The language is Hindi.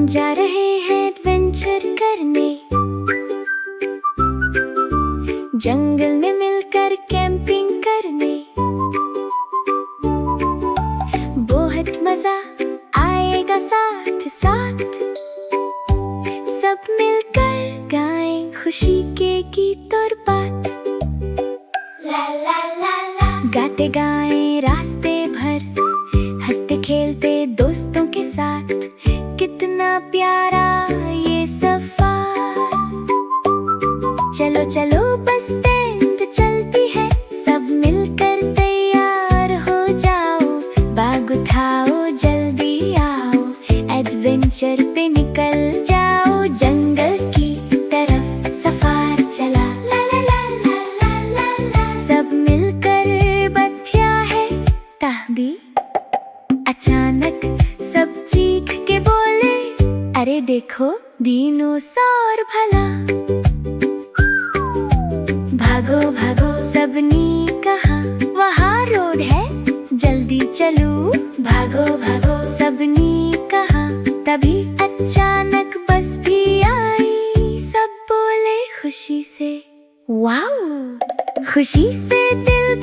जा रहे हैं एडवेंचर करने, जंगल में मिलकर कैंपिंग करने। बहुत मजा आएगा साथ साथ, सब मिलकर गाएं खुशी के गीत और बात। ला ला ला ला गाते गाएं रास्ते भर, हंसते खेलते दोस्तों के साथ। कितना प्यारा ये सफर, चलो चलो बस टेंट चलती है, सब मिलकर तैयार हो जाओ। बैग उठाओ जल्दी आओ, एडवेंचर पे निकल जाओ। जंगल की तरफ सफर चला, ला ला ला ला ला ला ला। सब मिलकर बत्तियां है तभी अचानक सब चीख के बोले, अरे देखो डिनोसॉर भला। भागो भागो सबने कहा, वहाँ रोड है जल्दी चलो। भागो भागो सबने कहा, तभी अचानक बस भी आई। सब बोले खुशी से वाओ, खुशी से दिल